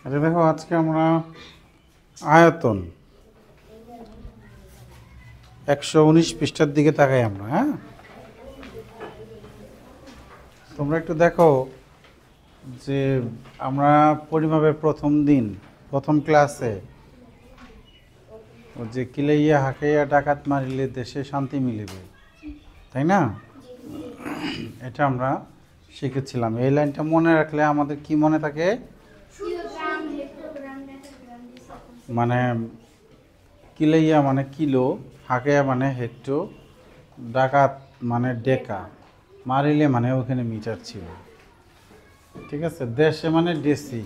আচ্ছা দেখো, আজকে আমরা আয়তন 119 পৃষ্ঠার দিকে তাকাই আমরা। হ্যাঁ, তোমরা একটু দেখো যে আমরা পরিমাপের প্রথম দিন প্রথম ক্লাসে যে কিলাইয়া হাকাইয়া ডাকাত মারিলে দেশে শান্তি মিলিবে, তাই না? এটা আমরা শিখেছিলাম। এই লাইনটা মনে রাখলে আমাদের কি মনে থাকে, মানে কিলাইয়া মানে কিলো, হাকাইয়া মানে হেক্টো, ডাকাত মানে ডেকা, মারিলে মানে ওখানে মিটার ছিল। ঠিক আছে, দেশে মানে ডেসি,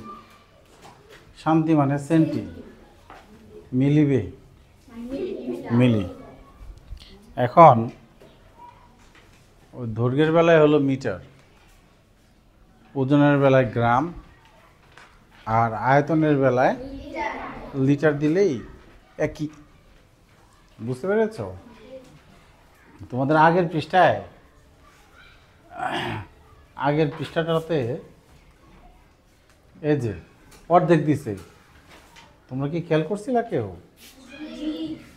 শান্তি মানে সেন্টি, মিলিবে মিলি। এখন ওই দৈর্ঘ্যের বেলায় হলো মিটার, ওজনের বেলায় গ্রাম, আর আয়তনের বেলায় লিটার দিলেই একই। বুঝতে পেরেছ? তোমাদের আগের পৃষ্ঠাটাতে এই যে অর্ধেক দিছে, তোমরা কি খেয়াল করছিলা কেউ?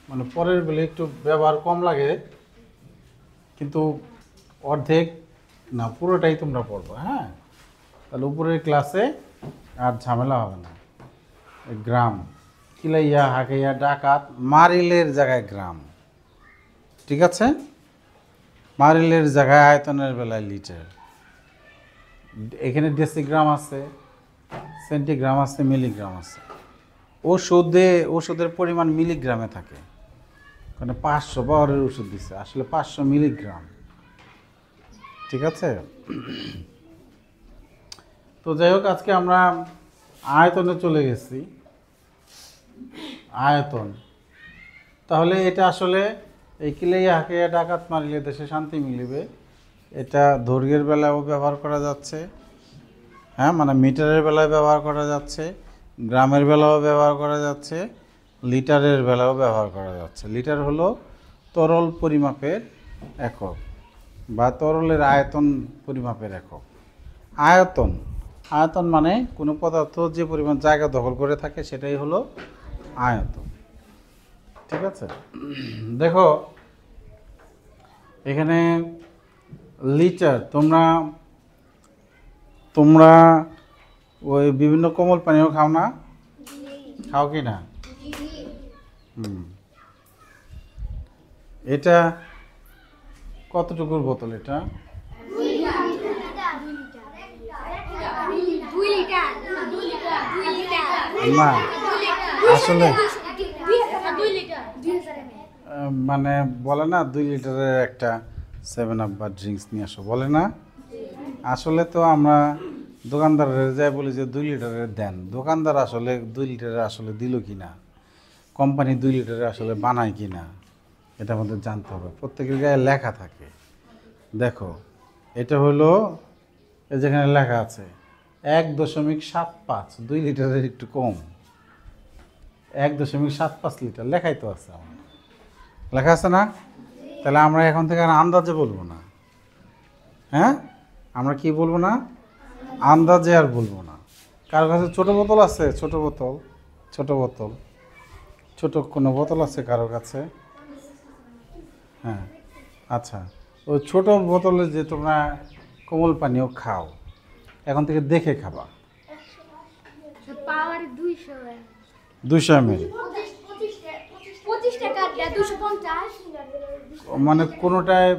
মানে পরের বেলে একটু ব্যবহার কম লাগে, কিন্তু অর্ধেক না পুরোটাই তোমরা পড়বে। হ্যাঁ, তাহলে উপরের ক্লাসে আর ঝামেলা হবে না। গ্রাম, কিলাইয়া হাকাইয়া ডাকাত মারিলের জায়গায় গ্রাম, ঠিক আছে? মারিলের জায়গায় আয়তনের বেলায় লিটার। এখানে ডেসিগ্রাম আছে, সেন্টিগ্রাম আছে, মিলিগ্রাম আছে। ওষুধের পরিমাণ মিলিগ্রামে থাকে, মানে 500 পাওয়ারের ওষুধ দিচ্ছে, আসলে 500 মিলিগ্রাম। ঠিক আছে? তো যাই হোক, আজকে আমরা আয়তনে চলে গেছি। আয়তন, তাহলে এটা আসলে এই কিলাইয়া হাকাইয়া ডাকাত মারিলে দেশে শান্তি মিলিবে, এটা দৈর্ঘ্যের বেলায়ও ব্যবহার করা যাচ্ছে। হ্যাঁ, মানে মিটারের বেলায় ব্যবহার করা যাচ্ছে, গ্রামের বেলাও ব্যবহার করা যাচ্ছে, লিটারের বেলাও ব্যবহার করা যাচ্ছে। লিটার হলো তরল পরিমাপের একক বা তরলের আয়তন পরিমাপের একক। আয়তন মানে কোনো পদার্থ যে পরিমাণ জায়গা দখল করে থাকে সেটাই হলো আয়তন। ঠিক আছে? দেখো এখানে লিটার, তোমরা ওই বিভিন্ন কোমল পানীয় খাও না? খাও কি না? এটা কতটুকুর বোতল? এটা না, আসলে মানে বলে না 2 লিটারের একটা 7 আপ বা ড্রিঙ্কস নিয়ে আসো, বলে না? আসলে তো আমরা দোকানদারের যাই বলি যে 2 লিটারের দেন, দোকানদার আসলে 2 লিটারের আসলে দিল কি না, কোম্পানি 2 লিটারের আসলে বানায় কি না, এটা আমাদের জানতে হবে। প্রত্যেকের গায়ে লেখা থাকে। দেখো এটা হলো, যেখানে লেখা আছে 1.75, 2 লিটারের একটু কম, 1.75 লিটার লেখাই তো আছে, আমার লেখা আছে না? তাহলে আমরা এখন থেকে আর আন্দাজে বলবো না। হ্যাঁ, আমরা কি বলবো না? আন্দাজে আর বলবো না। কারো কাছে ছোট বোতল আছে? ছোট কোনো বোতল আছে কারোর কাছে? হ্যাঁ, আচ্ছা, ওই ছোট বোতলে যে তোমরা কোমল পানীয় খাও, এখন থেকে দেখে খাবা। 200 ml, মানে কোনোটায়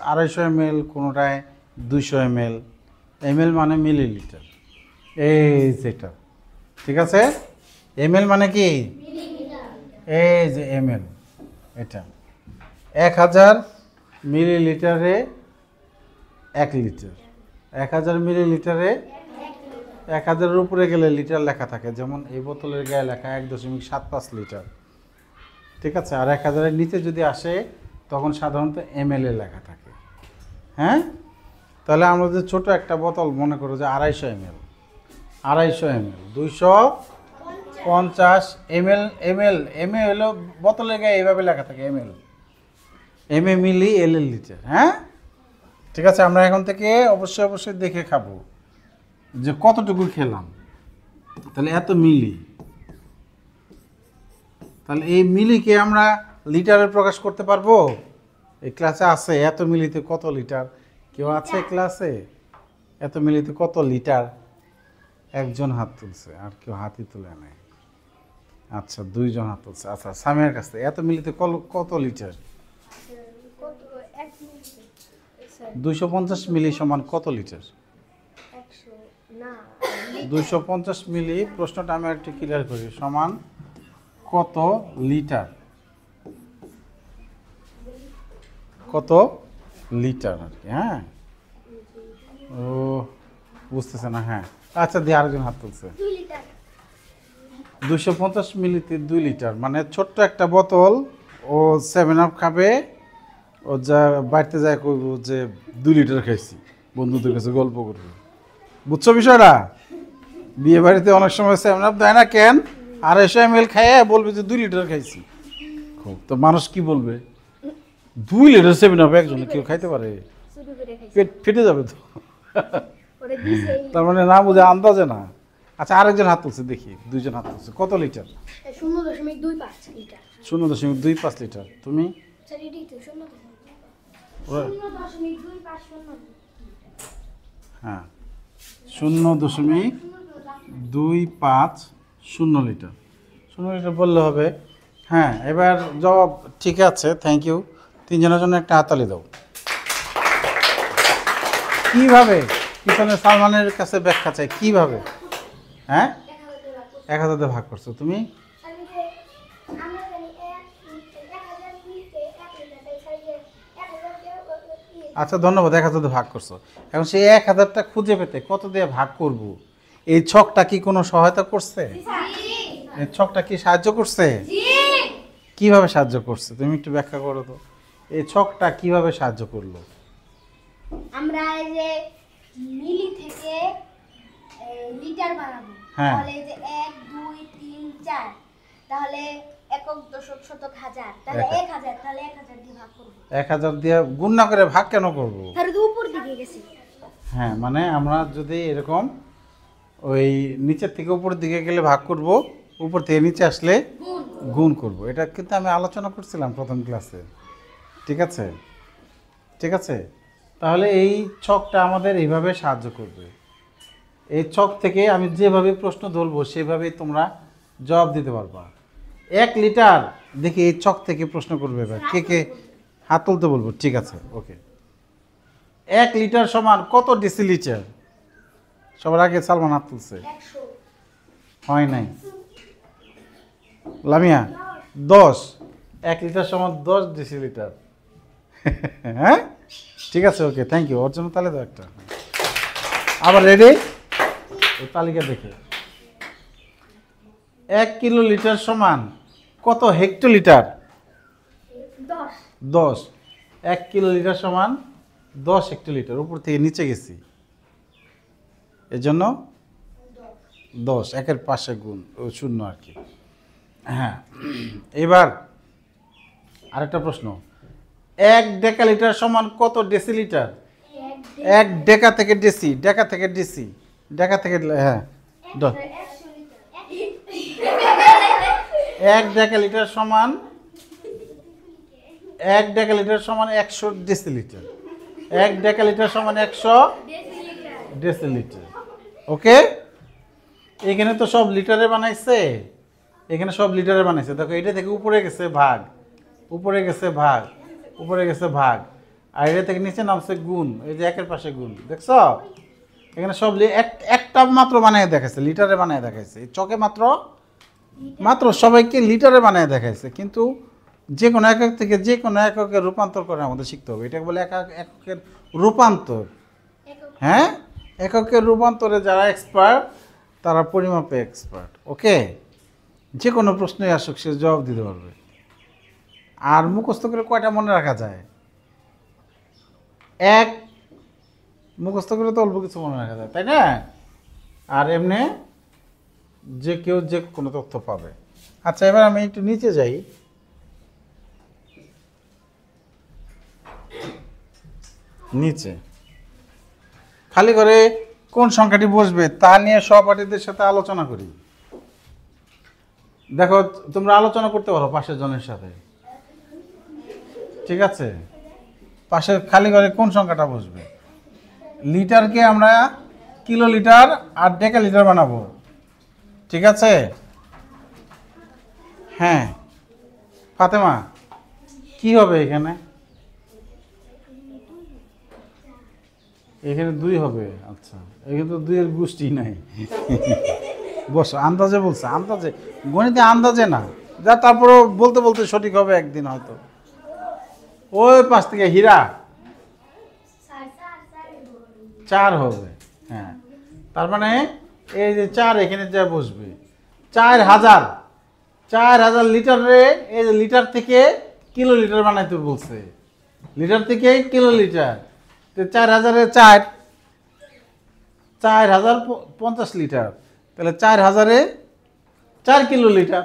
250 ml, কোনোটায় 200 ml। ml মানে মিলিলিটার, এই যেটা, ঠিক আছে? ml মানে কি? এই যে ml, এটা 1000 মিলিলিটারে 1 লিটার। 1000 মিলিলিটারে 1000-এর উপরে গেলে লিটার লেখা থাকে, যেমন এই বোতলের গায়ে লেখা 1.75 লিটার। ঠিক আছে? আর 1000-এর নিচে যদি আসে তখন সাধারণত ml এ লেখা থাকে। হ্যাঁ, তাহলে আমরা যে ছোট একটা বোতল মনে করো যে 250 ml, 250 ml হলো বোতলের গায়ে এইভাবে লেখা থাকে ml, মিলি, এল লিটার। হ্যাঁ, ঠিক আছে? আমরা এখন থেকে অবশ্যই দেখে খাবো যে কতটুকু খেলাম। তাহলে এত মিলি, তাহলে এই মিলিকে আমরা লিটারে প্রকাশ করতে পারবো? এই ক্লাসে আছে এত মিলিতে কত লিটার? কেউ আছে ক্লাসে? এত মিলিতে কত লিটার? একজন হাত তুলছে, আর কেউ হাতই তুলে নেয়। আচ্ছা, দুইজন হাত তুলছে। আচ্ছা, সামিয়ার কাছে এত মিলিতে কত লিটার? 250 মিলি সমান কত লিটার? 250 মিলি, প্রশ্নটা আমি একটু ক্লিয়ার করি, সমান কত লিটার? কত লিটার আর কি। হ্যাঁ, ও বুঝতেছে না। হ্যাঁ, আচ্ছা, দিয়ে আরেকজন হাত তুলছে। 250 মিলিতে 2 লিটার, মানে ছোট্ট একটা বোতল। ও 7 আপ খাবে, ও যা বাড়িতে যায় কইব যে 2 লিটার খাইছি, বন্ধুদের কাছে গল্প করবে। বুঝছো বিষয়টা? বিয়ে বাড়িতে অনেক সময় 7 আপ দেয় না কেন? 250 ml খাইয়ে বলবে যে 2 লিটার খাইছি। খুব তো মানুষ কি বলবে? 2 লিটার 7 আপ একজনে কেউ খাইতে পারে? পেট ফেটে যাবে তো। তার মানে না বুঝে আন্দাজে না। আচ্ছা, আরেকজন হাত তুলছে, দেখি। দুইজন হাত তুলছে। কত লিটার? 0.25 লিটার। 0.25 লিটার। তুমি? হ্যাঁ, 0.250 লিটার। 0 লিটার বললে হবে। হ্যাঁ, এবার জবাব ঠিক আছে, থ্যাংক ইউ। তিনজনের জন্য একটা হাততালি দাও। কিভাবে? পিছনে সালমানের কাছে ব্যাখ্যা চাই, কিভাবে? হ্যাঁ, 1000 দিয়ে ভাগ করছো তুমি। আচ্ছা, ধন্যবাদ। 1000 দিয়ে ভাগ করছো। এখন সেই 1000টা খুঁজে পেতে কত দিয়ে ভাগ করব? এই ছকটা কি কোনো সহায়তা করছে? এই ছকটা কি সাহায্য করছে? কিভাবে সাহায্য করছে তুমি একটু ব্যাখ্যা করো তো। এই ছকটা কিভাবে সাহায্য করলো? আমরা এই যে মিলি থেকে লিটার বানাবো, হ্যাঁ। তাহলে এই যে 1 2 3 4, তাহলে একক দশক শতক হাজার, তাহলে 1000, তাহলে 1000 দিয়ে ভাগ করব। 1000 দিয়ে গুণ না করে ভাগ কেন করব? তার উপর দিকে গেছে। হ্যাঁ, মানে আমরা যদি এরকম ওই নিচের থেকে উপরের দিকে গেলে ভাগ করব, উপর থেকে নিচে আসলে গুণ করব। এটা কিন্তু আমি আলোচনা করছিলাম প্রথম ক্লাসে। ঠিক আছে, ঠিক আছে। তাহলে এই ছকটা আমাদের এইভাবে সাহায্য করবে। এই ছক থেকে আমি যেভাবে প্রশ্ন ধরবো সেভাবেই তোমরা জবাব দিতে পারবা। 1 লিটার, দেখি এই ছক থেকে প্রশ্ন করবে। এবার কে কে হাত তুলতে বলবো? ঠিক আছে, ওকে। 1 লিটার সমান কত ডেসিলিটার? সবার আগে সালমান হাত তুলছে। 100। হয় নাই। লামিয়া? 10। 1 লিটার সমান 10 ডেসিলিটার। হ্যাঁ, ঠিক আছে, ওকে, থ্যাংক ইউ। ওর জন্য তাহলে দাও একটা। আবার রেডি? এই তালিকা দেখে 1 কিলো লিটার সমান কত হেক্টোলিটার? 10। 10। 1 কিলো লিটার সমান 10 হেক্টোলিটার। উপর থেকে নিচে গেছি, এজন্য 10। 1-এর পাশে গুণ, ও শূন্য আর কি। হ্যাঁ, এবার আরেকটা প্রশ্ন। 1 ডেকালিটার সমান কত ডেসিলিটার? 1 ডেকা থেকে ডেসি, ডেকা থেকে ডেসি, ডেকা থেকে, হ্যাঁ, 1 ডেকালিটার সমান 1 ডেকালিটার সমান 100 ডেসিলিটার। 1 ডেকালিটার সমান 100 ডেসিলিটার। ওকে, এখানে তো সব লিটারে বানাইছে, এখানে সব লিটারে বানাইছে। দেখো, এটা থেকে উপরে গেছে ভাগ, উপরে গেছে ভাগ, উপরে গেছে ভাগ, আর এটা থেকে নিচে নামছে গুণ। এই যে 1-এর পাশে গুণ, দেখছো? এখানে সব একটা মাত্র বানিয়ে দেখাইছে, লিটারে বানিয়ে দেখাইছে। এই চকে মাত্র সবাইকে লিটারে বানিয়ে দেখাইছে। কিন্তু যে কোনো একক থেকে যে কোনো এককে রূপান্তর করে আমাদের শিখতে হবে। এটাকে বলে এককের রূপান্তর। হ্যাঁ, এককের রূপান্তরে যারা এক্সপার্ট তারা পরিমাপে এক্সপার্ট। ওকে, যে কোনো প্রশ্নই আসুক সে জবাব দিতে পারবে। আর মুখস্থ করে কয়টা মনে রাখা যায়? 1 মুখস্থ করে তো অল্প কিছু মনে রাখা যায়, তাই না? আর এমনি যে কেউ যে কোনো তথ্য পাবে। আচ্ছা, এবার আমি একটু নিচে যাই। নিচে খালি করে কোন সংখ্যাটি বসবে তা নিয়ে সহপাঠীদের সাথে আলোচনা করি। দেখো তোমরা আলোচনা করতে পারো পাশের জনের সাথে, ঠিক আছে? পাশের খালি ঘরে কোন সংখ্যাটা বসবে? লিটারকে আমরা কিলোলিটার আর ডেকালিটার বানাবো, ঠিক আছে? হ্যাঁ ফাতেমা, কি হবে এখানে? এখানে 2 হবে। আচ্ছা, এখানে তো 2 এর গোষ্ঠী নাই। বস, আন্দাজে বলছে, আন্দাজে, গণিতে আন্দাজে না, যা তারপরেও বলতে বলতে সঠিক হবে একদিন হয়তো। ওই পাশ থেকে হীরা 4 হবে। হ্যাঁ, তার মানে এই যে 4 এখানে যা বসবে, 4000 লিটারে, এই যে লিটার থেকে কিলোলিটার বানাইতে বলছে, লিটার থেকে কিলোলিটার। 4000-এ 4050 লিটার, তাহলে 4000-এ 4 কিলোলিটার,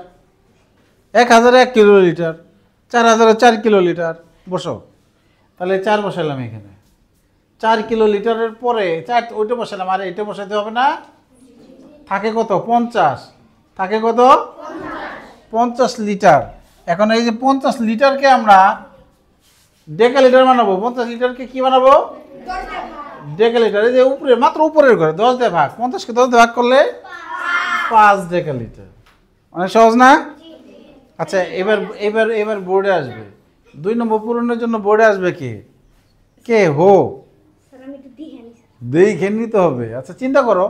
1000-এ 1 কিলোলিটার, 4000-এ 4 কিলোলিটার। বসো, তাহলে 4 বসালাম এখানে, 4 কিলোলিটারের পরে 4 ওইটা বসালাম, আর এটা বসাতে হবে না? থাকে কত? 50। থাকে কত? 50 লিটার। এখন এই যে 50 লিটারকে আমরা ডেকালিটার বানাবো। 50 লিটারকে কি বানাবো? ডেকালিটার। এই যে উপরে, মাত্র উপরের ঘরে 10 দিয়ে ভাগ, 50কে 10 দিয়ে ভাগ করলে 5 ডেকালিটার। অনেক সহজ না? আচ্ছা, এবার বোর্ডে আসবে 2 নম্বর পূরণের জন্য। বোর্ডে আসবে কে? কে হো? দেখে নিতে হবে। আচ্ছা, চিন্তা করো,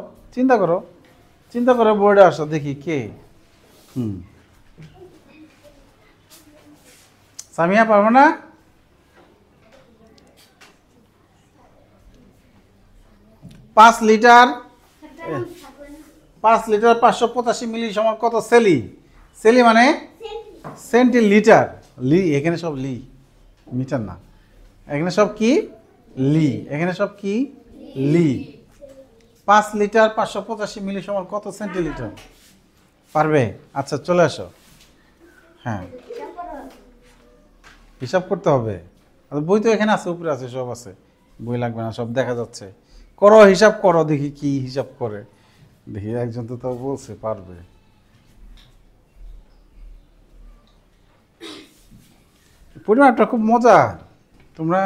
চিন্তা করে বোর্ডে আসো, দেখি কে। সামিয়া, পারবো না? পাঁচ লিটার 585 মিলি সমান কত? সেলি। সেলি মানে সেন্টিলিটার। লি, এখানে সব লি, মিটার না। এখানে সব কি? লি। এখানে সব কি? লি। 5 লিটার 585 মিলি সমান কত সেন্টিলিটার? পারবে? আচ্ছা, চলে আসো। হ্যাঁ, হিসাব করতে হবে। বই তো এখানে আছে, উপরে আছে, সব আছে, বই লাগবে না, সব দেখা যাচ্ছে। করো, হিসাব করো, দেখি কি হিসাব করে। দেখি, একজন তো তাও বলছে পারবে। পরিমাপটা খুব মজা, তোমরা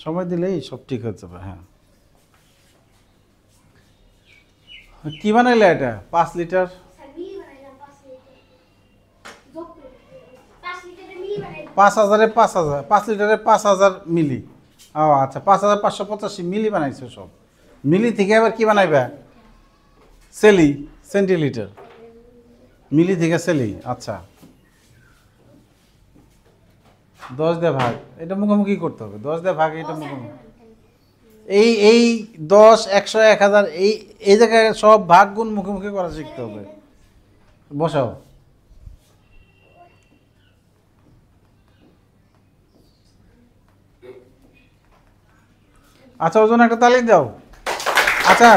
সময় দিলেই সব ঠিক হয়ে যাবে। হ্যাঁ, কি বানাইলে এটা? 5 লিটার 5,000-এ 5,000, 5 লিটারে 5,000 মিলি। ও আচ্ছা, 5,585 মিলি বানাইছো সব। মিলি থেকে আবার কি বানাইবা? সেলি, সেন্টিলিটার। মিলি থেকে সেলি। আচ্ছা, 10 দিয়ে ভাগ, এটা মুখোমুখি করতে হবে। 10 দিয়ে ভাগ, এটা মুখোমুখি। এই 10, 100, 1000, এই জায়গায় সব ভাগ গুণ মুখোমুখি করা শিখতে হবে। বসাও। আচ্ছা, ওজন একটা তালি দাও। আচ্ছা,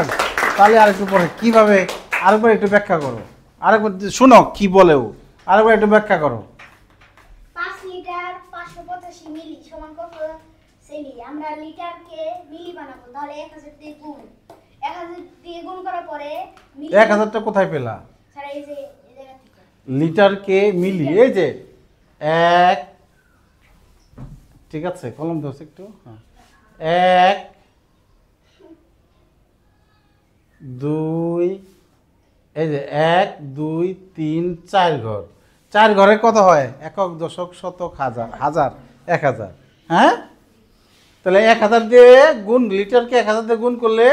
তাহলে আরেকটু পরে কিভাবে, আরেকবার একটু ব্যাখ্যা করো। আরেকবার শুনো কি বলেও, আরেকবার একটু ব্যাখ্যা করো। 5 লিটার 585 মিলি সমান কত সেলি? আমরা লিটারকে মিলি বানাবো, তাহলে 1000 দিয়ে গুণ। 1000 দিয়ে গুণ করার পরে মিলি। 1000টা কোথায় পেলা? স্যার, এই যে এই জায়গা থেকে লিটারকে মিলি, এই যে 1, ঠিক আছে, কলম ধরছ একটু। হ্যাঁ, 1, 2, এই যে 1, 2, 3, 4 ঘর। 4 ঘরে কত হয়? একক, দশক, শতক, হাজার, হাজার, 1000। হ্যাঁ, তাহলে 1000 দিয়ে গুণ, লিটারকে 1000 দিয়ে গুণ করলে,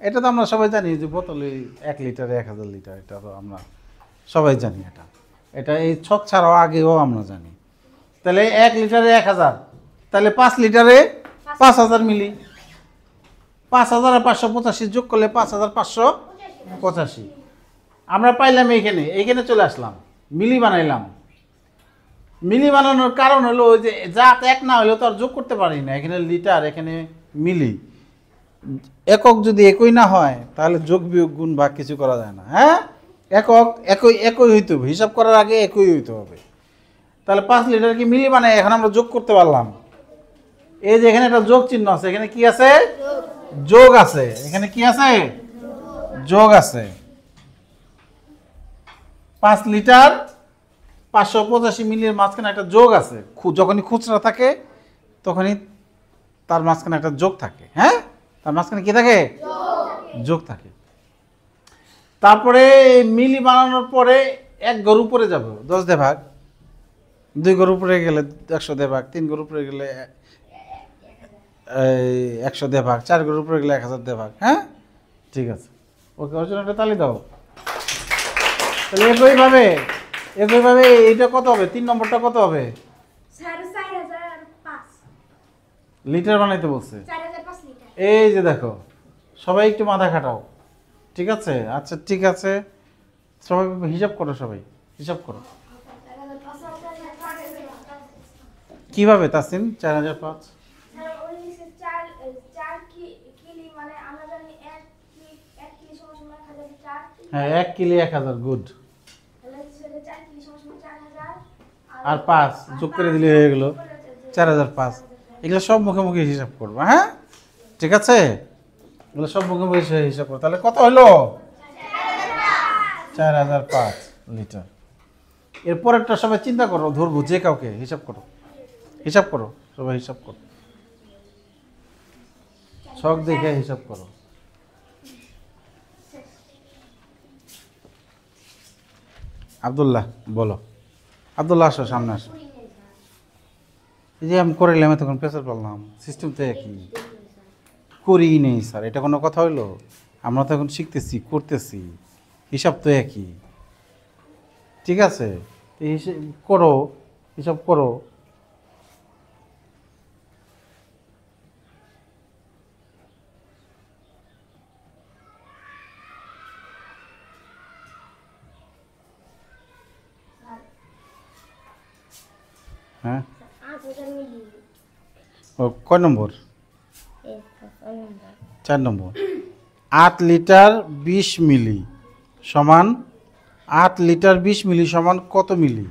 এটা তো আমরা সবাই জানি যে বোতলে 1 লিটারে 1000 লিটার, এটা তো আমরা সবাই জানি। এটা এই ছক ছাড়াও আগেও আমরা জানি। তাহলে 1 লিটারে 1000, তাহলে 5 লিটারে 5000 মিলি। 5000 আর 585 যোগ করলে 5585। আমরা পাইলাম এইখানে চলে আসলাম, মিলি বানাইলাম। মিলি বানানোর কারণ হলো ওই যে জাত এক না হলেও তো আর যোগ করতে পারি না। এখানে লিটার, এখানে মিলি, একক যদি একই না হয় তাহলে যোগ বিয়োগ গুণ ভাগ কিছু করা যায় না। হ্যাঁ, একক একই হইতে হবে, হিসাব করার আগে একই হইতে হবে। তাহলে 5 লিটার কি মিলি বানাই, এখন আমরা যোগ করতে পারলাম। এই যে এখানে একটা যোগ চিহ্ন আছে, এখানে কি আছে? যোগ আছে, এখানে কি আছে? যোগ আছে। 5 লিটার 585 মিলির মাঝখানে একটা যোগ আছে। যখনই খুচরা থাকে তখনই তার মাঝখানে একটা যোগ থাকে। হ্যাঁ, তার মাঝখানে কি থাকে? যোগ থাকে। তারপরে মিলি বানানোর পরে 1 ঘর উপরে যাবে 10 দিয়ে ভাগ, 2 ঘর উপরে গেলে 100 দিয়ে ভাগ, 3 ঘর উপরে গেলে 100 দিয়ে ভাগ, 4 ঘর উপরে গেলে 1000 দিয়ে ভাগ। হ্যাঁ, ঠিক আছে, ওকে, ওর জন্য একটা তালি দাও। তাহলে একইভাবে এইটা কত হবে? 3 নম্বরটা কত হবে? 4005 লিটার বানাইতে বলছে। 4005 লিটার। এই যে দেখো, সবাই একটু মাথা খাটাও, ঠিক আছে? আচ্ছা ঠিক আছে, সবাই হিসাব করো, সবাই হিসাব করো। কিভাবে তাসিন 4005? হ্যাঁ, 1 কিলো 1000, গুড। আর 5 যোগ করে দিলে হয়ে গেল 4005। এগুলো সব মুখে মুখে হিসাব করবো। হ্যাঁ, ঠিক আছে, এগুলো সব মুখে মুখে হিসাব করবো। তাহলে কত হলো? 4005 লিটার। এরপর একটা সবাই চিন্তা করো, ধরবো যে কাউকে, হিসাব করো, হিসাব করো, সবাই হিসাব করো, ছক দেখে হিসাব করো। আব্দুল্লাহ বলো, আব্দুল্লাহ আসো, সামনে আসো। এই যে আমি করাইলাম তখন প্রেসার পারলাম, সিস্টেম তো একই। করি নেই স্যার, এটা কোনো কথা হইলো? আমরা তো এখন শিখতেছি, করতেছি, হিসাব তো একই, ঠিক আছে? এই হিসাব করো, হিসাব করো। হ্যাঁ, 8000 মিলি। ও কয় নম্বর? 4 নম্বর। 8 লিটার 20 মিলি সমান 8 লিটার 20 মিলি সমান কত মিলি?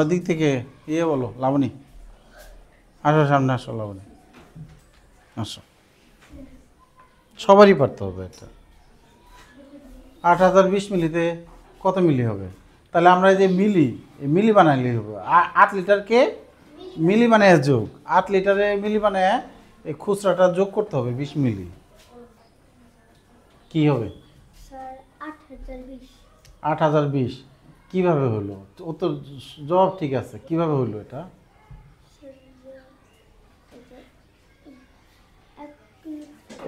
দিক থেকে ইয়ে বলো, লাবণী আসো, সামনে আসো, লাবণী আসো। সবারই পারতে হবে এটা। 8020 মিলিতে কত মিলি হবে? তাহলে আমরা এই যে মিলি বানাইলে হবে। 8 লিটারকে মিলি বানায় যোগ, 8 লিটারে মিলি বানায় এই খুচরাটা যোগ করতে হবে 20 মিলি। কি হবে? স্যার 8020। 8020 কিভাবে হলো? ও তো জবাব ঠিক আছে, কিভাবে হলো এটা?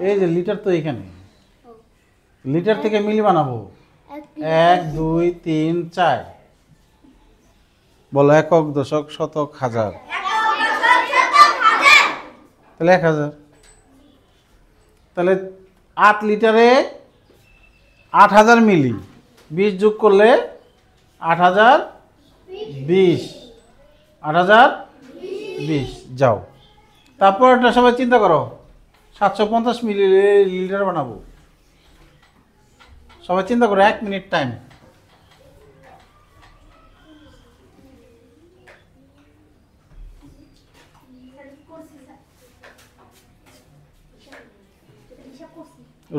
এই যে লিটার তো এখানে, লিটার থেকে মিলি বানাবো। 1 2 3 4 বলো, একক দশক শতক হাজার, তাহলে 1000। তাহলে 8 লিটারে 8000 মিলি, 20 যোগ করলে 8020, 8020 যাও। তারপর একটা সবাই চিন্তা করো, 750 মিলি লিটার বানাবো। সবাই চিন্তা করো, 1 minute time.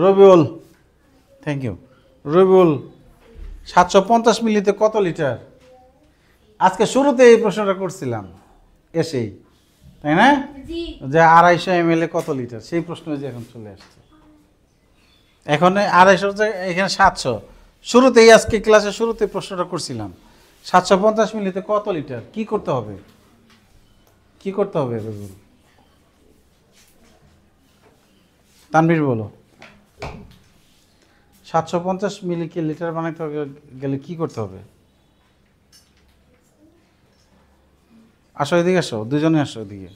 Rabiul, thank you. Rabiul, 750 মিলিতে কত লিটার? আজকে শুরুতে এই প্রশ্নটা করছিলাম এসেই, তাই না? যে 250 ml কত লিটার, সেই প্রশ্ন যে এখন চলে আসছে। এখন 250, এখানে 700। শুরুতেই আজকে ক্লাসের শুরুতে প্রশ্নটা করছিলাম, 750 মিলিতে কত লিটার? কি করতে হবে? কি করতে হবে রবিউল? তানভীর বলো, 750 মিলি কে লিটার বানাইতে গেলে কি করতে হবে? আসো এদিকে, আসো, দুজনে আসো এদিকে।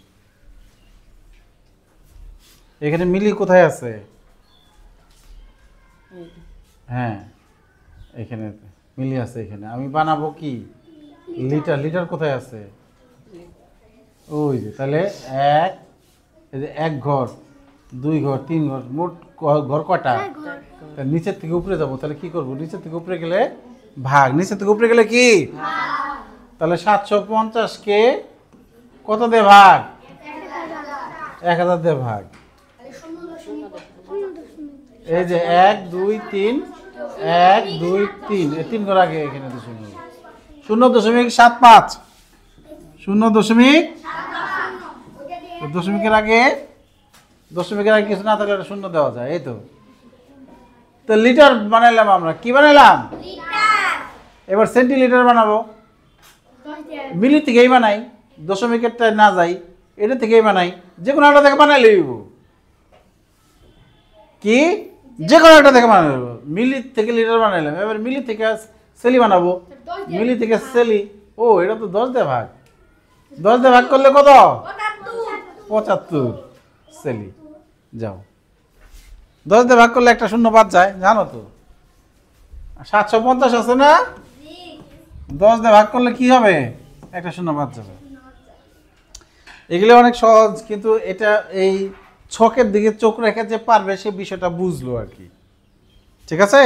এখানে মিলি কোথায় আছে? হ্যাঁ, এখানে মিলি আছে। এখানে আমি বানাবো কি লিটার, লিটার কোথায় আছে? ওই যে, তাহলে এই যে 1 ঘর, 2 ঘর, 3 ঘর, মোট ঘর কয়টা? নিচের থেকে উপরে যাবো, তাহলে কি করবো? নিচের থেকে উপরে গেলে ভাগ, নিচের থেকে উপরে গেলে কি? তাহলে 750 কে কত দিয়ে ভাগ? 1000 দিয়ে ভাগ। এই যে 1 2 3 1 2 3 এই 3 ঘর আগে এখানে তো 0.75 দশমিকের আগে কিছু না থাকলে শূন্য দেওয়া যায়। এই তো লিটার বানাইলাম আমরা, কি বানাইলাম? এবার সেন্টিলিটার বানাবো। মিলি থেকেই বানাই, দশমিকেরটা না যাই, এটা থেকেই বানাই, যে কোনো একটা থেকে বানাই লইব। কি যে কোনো একটা থেকে বানাই লইব। মিলি থেকে লিটার বানাইলাম, এবার মিলি থেকে সেলি বানাবো, মিলি থেকে সেলি। ও এটা তো 10 দিয়ে ভাগ, 10 দিয়ে ভাগ করলে কত? 75 সেলি। যাও 10 দিয়ে ভাগ করলে একটা শূন্য বাদ যায়, জানো তো? 750 আছে না? 10 দিয়ে ভাগ করলে কি হবে? একটা শূন্য বাদ যাবে। এগুলো অনেক সহজ, কিন্তু এটা এই ছকের দিকে চোখ রেখে যে পারবে সে বিষয়টা বুঝলো আর কি। ঠিক আছে?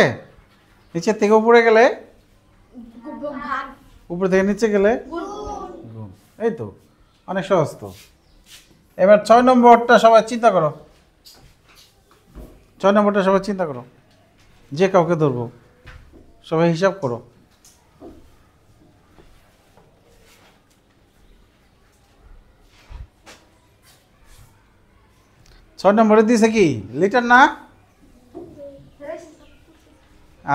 নিচের থেকে উপরে গেলে, উপরে থেকে নিচে গেলে গুণ। এই তো অনেক সহজ তো। এবার 6 নম্বরটা সবাই চিন্তা করো। 6 নম্বরটা সবাই চিন্তা করো, যে কাউকে ধরবো, সবাই হিসাব করো। ছয় নম্বরে দিয়েছে কি লিটার না?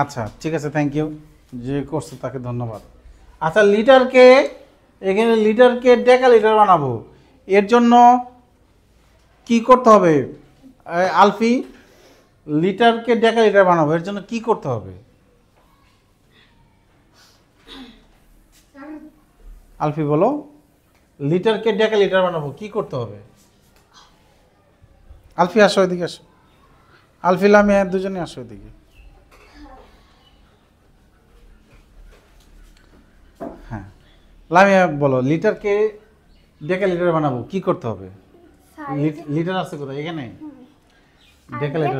আচ্ছা ঠিক আছে, থ্যাংক ইউ, যে করছে তাকে ধন্যবাদ। আচ্ছা লিটারকে, এখানে লিটারকে ডেকা লিটার বানাবো, এর জন্য কি করতে হবে? আলফি, লিটারকে ডেকা লিটার বানাবো, এর জন্য কি করতে হবে? আলফি বলো, লিটারকে ডেকা লিটার বানাবো কি করতে হবে? আলফি আসো এদিকে, আসো। আলফি লামিয়া দুজনে আসো এদিকে। হ্যাঁ লামিয়া বলো, লিটারকে ডেকা লিটার বানাবো কি করতে হবে? লিটার আছে কোথায়? এখানে ডেকা লিটার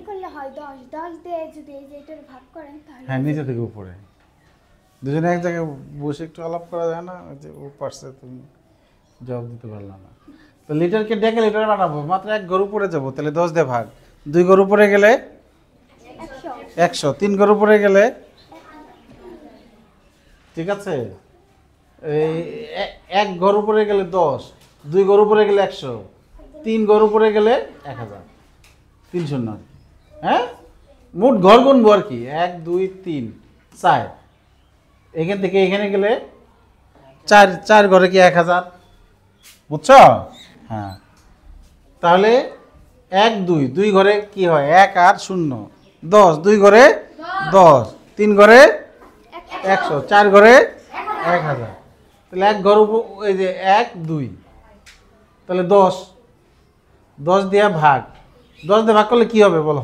করলে হয় 10 10 দিয়ে যদি এই যে এটার ভাগ করেন তাহলে হ্যাঁ নিচে থেকে উপরে দুজনে এক জায়গায় বসে একটু আলাপ করা যায় না? যে ও পারছে তুমি জবাব দিতে পারলা না। তো লিটারকে ডেকা লিটার বানাবো, মাত্র 1 ঘর উপরে যাবো, তাহলে 10 দিয়ে ভাগ। 2 ঘর উপরে গেলে 100, 3 ঘর উপরে গেলে, ঠিক আছে, এই 1 ঘর উপরে গেলে 10, 2 ঘর উপরে গেলে 100, 3 ঘর উপরে গেলে 1000, 3 শূন্য। হ্যাঁ মোট ঘর গুনবো আর কি, 1 2 3 4, এখান থেকে এখানে গেলে 4 ঘরে কি 1000, বুঝছো? হ্যাঁ তাহলে 1 2 2 ঘরে কি হয়? 1 আর 0 10, 2 ঘরে 10, 3 ঘরে 100, 4 ঘরে 1000, তাহলে 1 ঘর এই যে 1 2, তাহলে 10 দিয়ে ভাগ, 10 দিয়ে ভাগ করলে কি হবে বলো?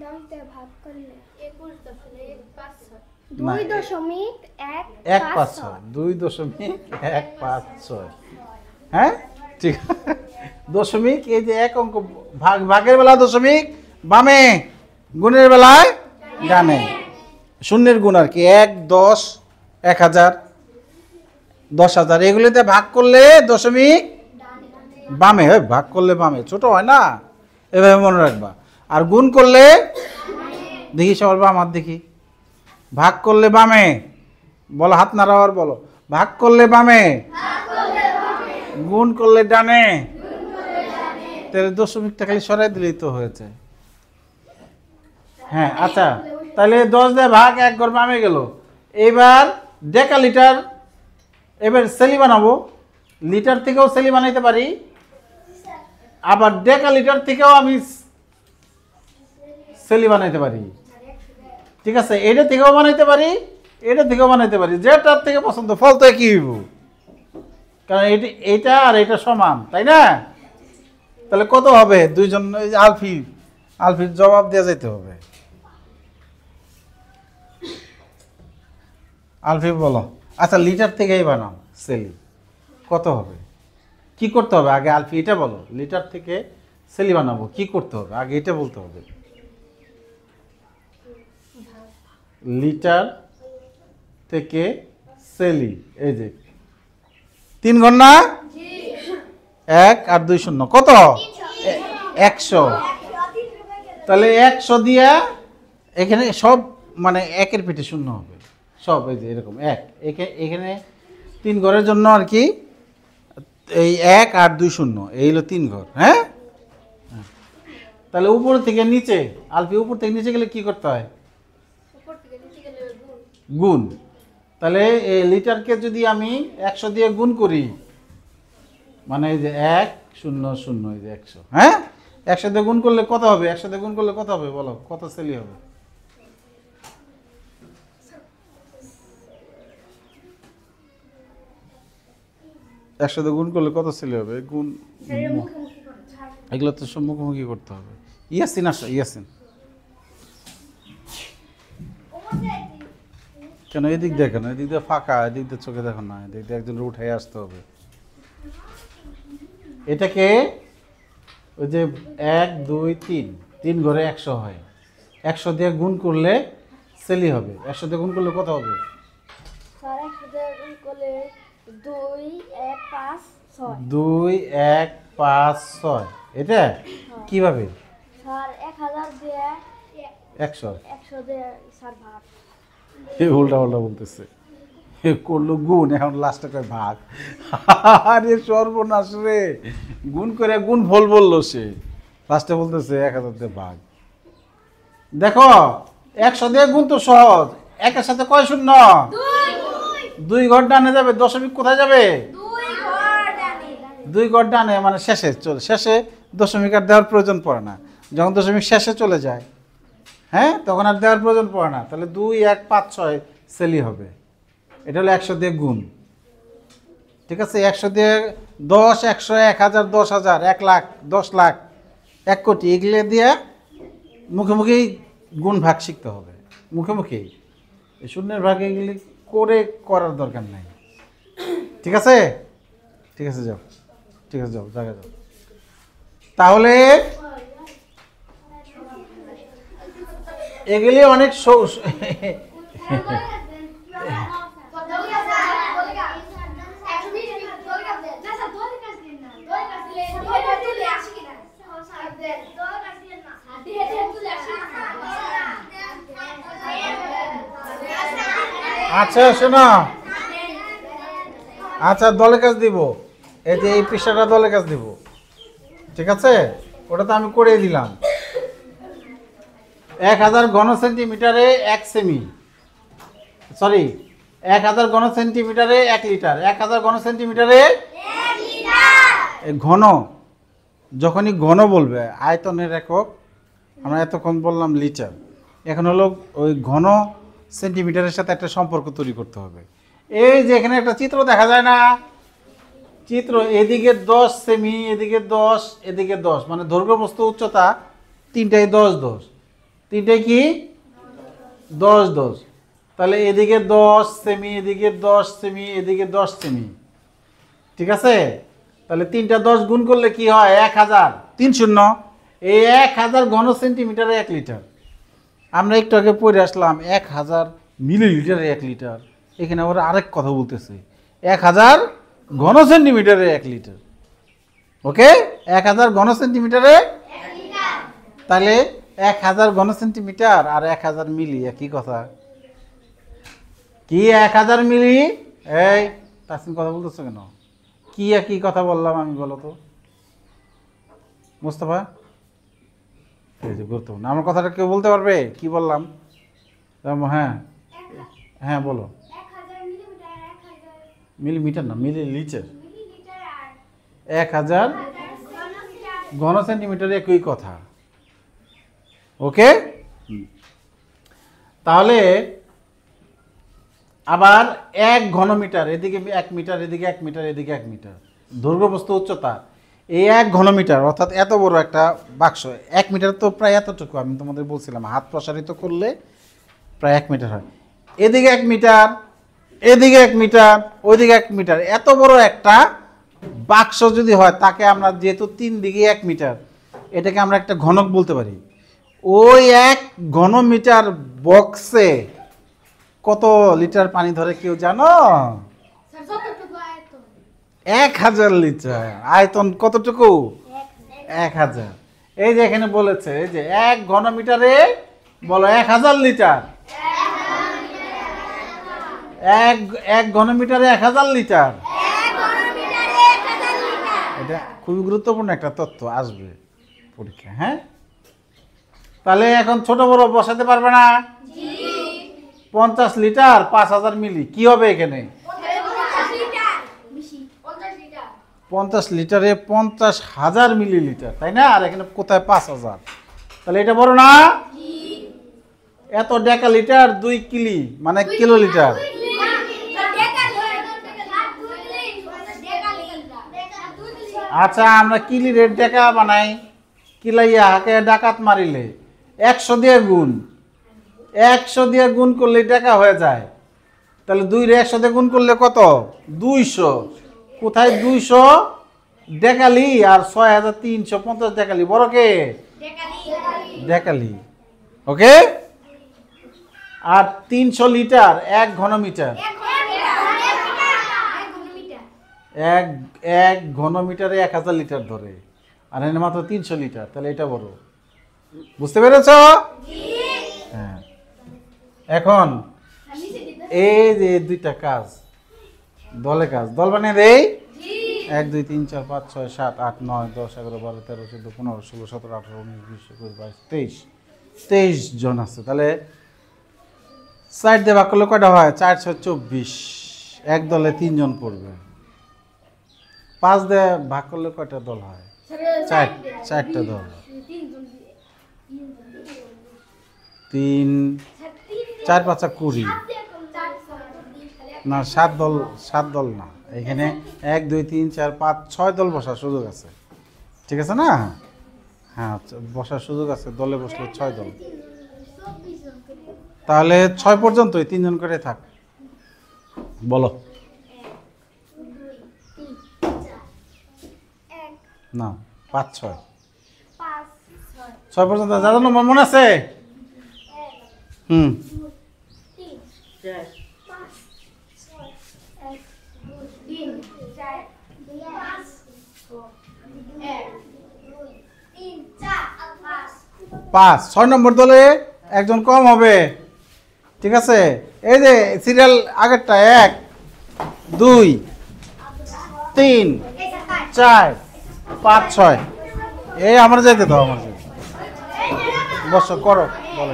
10 দিয়ে ভাগ করলে 2.156, 2.156। হ্যাঁ ঠিক, দশমিক, এই যে 1 অঙ্ক ভাগ, ভাগের বেলা দশমিক বামে, গুণের বেলায় ডানে, শূন্যের গুণ আর কি। 1 10 1000 10,000, এগুলিতে ভাগ করলে দশমিক বামে হয়, ভাগ করলে বামে, ছোট হয় না, এভাবে মনে রাখবা। আর গুণ করলে দেখি সবার বাম হাত দেখি, ভাগ করলে বামে, বলো হাত নাড়াবার বলো, ভাগ করলে বামে, গুণ করলে ডানে, তাহলে দশমিকটা খালি সরাই দিলেই তো হয়েছে। হ্যাঁ আচ্ছা, তাহলে 10 দিয়ে ভাগ, 1 ঘর বামে গেল। এবার ডেকা লিটার, এবার সেলি বানাবো। লিটার থেকেও সেলি বানাইতে পারি, আবার ডেকা লিটার থেকেও আমি সেলি বানাইতে পারি। ঠিক আছে, এটা থেকেও বানাইতে পারি, এটা থেকেও বানাইতে পারি, যেটার থেকে পছন্দ। ফল তো একই হইব, কারণ এটা আর এটা সমান, তাই না? তাহলে কত হবে? দুইজন আলফির জবাব দেওয়া যেতে হবে। আলফি বলো। আচ্ছা লিটার থেকেই বানাও সেলি, কত হবে? কি করতে হবে আগে? আলফি এটা বলো, লিটার থেকে সেলি বানাবো কি করতে হবে আগে? এটা বলতে হবে। লিটার থেকে সেলি, এই যে 3 ঘর না, 1 আর 2 শূন্য কত? 100। তাহলে 100 দিয়া এখানে সব মানে একের পিঠে শূন্য হবে সব, এই যে এরকম 1 এখানে 3 ঘরের জন্য আর কি এই 1 আর 2 শূন্য, এই হলো 3 ঘর। হ্যাঁ, তাহলে উপর থেকে নিচে, আলফি উপর থেকে নিচে গেলে কি করতে হয়? গুণ। তাহলে এই লিটারকে যদি আমি 100 দিয়ে গুণ করি, মানে এই যে 1 0 0 এই যে 100, হ্যাঁ 100 দিয়ে গুণ করলে কত হবে? 100 দিয়ে গুণ করলে কত হবে বলো, কত সেলি হবে? একশো দিয়ে গুণ করলে কত সেলি হবে? গুণ এগুলো তো সব মুখোমুখি করতে হবে। ইয়াসিন আসো, ইয়াসিন কেন এদিক দিয়ে, কেন এদিক দিয়ে ফাঁকা, এদিক দিয়ে চোখে দেখো না, এদিক দিয়ে একজন উঠে আসতে হবে। এটাকে ওই যে 1 2 3 3 ঘরে 100 হয়, 100 দিয়ে গুণ করলে সেলি হবে। 100 দিয়ে গুণ করলে কত হবে? স্যার 100 দিয়ে গুণ করলে 2 1 5 6। 2 1 5 6, এটা কিভাবে? স্যার 1000 দিয়ে 100 দিয়ে স্যার ভাগ। উল্টা উল্টা বলতেছে, করলো গুণ, এখন লাস্টে কয় ভাগ। আরে সর্বনাশ রে, গুণ করে গুণ ফল বললো সে, লাস্টে বলতেছে 1000 দিয়ে ভাগ। দেখো 100 দিয়ে গুণ তো সহজ, একের সাথে কয় শূন্য? 2 ঘর ডানে যাবে, দশমিক কোথায় যাবে? 2 ঘর ডানে, মানে শেষে চলে, শেষে দশমিক আর দেওয়ার প্রয়োজন পড়ে না। যখন দশমিক শেষে চলে যায়, হ্যাঁ, তখন আর দেওয়ার প্রয়োজন পড়ে না। তাহলে 2 1 5 6 সেলি হবে। এটা হলো 100 দিয়ে গুণ, ঠিক আছে? 100 দিয়ে 10 100 1000 10,000 1 লাখ 10 লাখ 1 কোটি, এগুলো দিয়ে মুখোমুখি গুণ ভাগ শিখতে হবে, মুখোমুখি। এই শূন্যের ভাগ এগুলি করে করার দরকার নাই, ঠিক আছে? ঠিক আছে, যাও, ঠিক আছে, যাও জায়গা যাও। তাহলে এগুলি অনেক আচ্ছা শোনো, আচ্ছা দলের কাজ দিব, এই যে এই পৃষ্ঠাটা দলের কাজ দিব, ঠিক আছে? ওটা তো আমি করে দিলাম। 1000 ঘন সেন্টিমিটারে 1 সেমি, সরি 1000 ঘন সেন্টিমিটারে 1 লিটার, 1000 ঘন সেন্টিমিটারে 1 লিটার। ঘন, যখনই ঘন বলবে আয়তনের একক, আমরা এতক্ষণ বললাম লিটার, এখন হলো ওই ঘন সেন্টিমিটারের সাথে একটা সম্পর্ক তৈরি করতে হবে। এই যে এখানে একটা চিত্র দেখা যায় না, চিত্র, এদিকে 10 সেমি, এদিকে 10, এদিকে 10, মানে দৈর্ঘ্য প্রস্থ উচ্চতা তিনটাই 10 10, তিনটাই কি 10 10। তাহলে এদিকে 10 সেমি, এদিকে 10 সেমি, এদিকে 10 সেমি, ঠিক আছে? তাহলে 3টা 10 গুণ করলে কি হয়? 1000, 3 শূন্য, এই 1000 ঘন সেন্টিমিটারে 1 লিটার। আমরা একটু আগে পড়ে আসলাম 1000 মিলিলিটারে 1 লিটার, এখানে আবার আরেক কথা বলতেছে 1000 ঘন সেন্টিমিটারে 1 লিটার। ওকে, 1000 ঘন সেন্টিমিটারে 1 লিটার। তাহলে 1000 ঘন সেন্টিমিটার আর 1000 মিলি একই কথা। কি 1000 মিলি? এই তাসিন কথা বলতেছো কেন? কি একই কথা বললাম আমি, বলো তো মুস্তাফা? এই যে গুরুত্বপূর্ণ, আমার কথাটা কেউ বলতে পারবে কি বললাম? হ্যাঁ হ্যাঁ বলো। 1000 মিলিমিটার, 1000 মিলিমিটার না, মিলিলিটার। মিলিলিটার আর 1000 ঘনমিটার। ঘন সেন্টিমিটার একই কথা। ওকে, তাহলে আবার 1 ঘনমিটার, এদিকে 1 মিটার, এদিকে 1 মিটার, এদিকে 1 মিটার, দৈর্ঘ্য প্রস্থ উচ্চতা, এই 1 ঘনমিটার অর্থাৎ এত বড় একটা বাক্স। 1 মিটার তো প্রায় এতটুকু, আমি তোমাদের বলছিলাম হাত প্রসারিত করলে প্রায় 1 মিটার হয়। এদিকে 1 মিটার, এদিকে 1 মিটার, ওইদিকে 1 মিটার, এত বড় একটা বাক্স যদি হয়, তাকে আমরা যেহেতু 3 দিকে 1 মিটার, এটাকে আমরা একটা ঘনক বলতে পারি। ওই 1 ঘনমিটার বক্সে কত লিটার পানি ধরে কেউ জানো? স্যার যতটুকু আয়তন। 1000 লিটার। আয়তন কতটুকু? 1000। এই যে এখানে বলেছে যে 1 ঘনমিটারে বলো 1000 লিটার। 1 ঘনমিটারে 1000 লিটার। এটা খুবই গুরুত্বপূর্ণ একটা তথ্য, আসবে পরীক্ষা। হ্যাঁ, তাহলে এখন ছোট বড় বসাতে পারবে না? 50 লিটার 5000 মিলি কি হবে এখানে? 50 লিটারে 50,000 মিলিলিটার, তাই না? আর এখানে কোথায় 5000? তাহলে এটা বড় না? এত ডেকা লিটার 2 কিলি মানে কিলোলিটার। আচ্ছা, আমরা কিলি রেট ডেকা বানাই, কিলাইয়া হাকে ডাকাত মারিলে 100 দিয়ে গুণ, 100 দিয়ে গুণ করলে ডেকা হয়ে যায়। তাহলে 2 রে 100 দিয়ে গুণ করলে কত? 200। কোথায় 200 ডেকালি আর 6350 ডেকালি বড় কে? ডেকালি। ওকে। আর 300 লিটার 1 ঘনমিটার। এক ঘনমিটারে 1000 লিটার ধরে, আর এনে মাত্র 300 লিটার। তাহলে এটা বড়। বুঝতে পেরেছ? হ্যাঁ। এখন এই যে দুইটা কাজ, দলে কাজ, দল বানিয়ে দেই। 1 2 3 4 5 6 7 8 9 10 11 12 13 14 15 16 17 18 19 20 21 22 23 জন আছে। তাহলে 4 দিয়ে ভাগ করলে কয়টা হয়? 4 6 24। এক দলে 3 জন পড়বে। 5 দিয়ে ভাগ করলে কয়টা দল হয়? 4টা দল। 3 4 5 20 না, 7 দল না, এখানে 1 2 3 4 5 6 দল বসার সুযোগ আছে। ঠিক আছে না? হ্যাঁ, বসার সুযোগ আছে, দলে বসলে 6 দল। তাহলে 6 পর্যন্তই 3 জন করে থাক। বলো না, 5 6 6 পর্যন্ত যারা নম্বর মনে আছে? হুম, 5 6 নম্বর দলে একজন কম হবে। ঠিক আছে, এই যে সিরিয়াল আগেরটা 1 2 3 4 5 6। এই আমার যাইতে দাও, আমার যাইতে বসো, করো, বলো।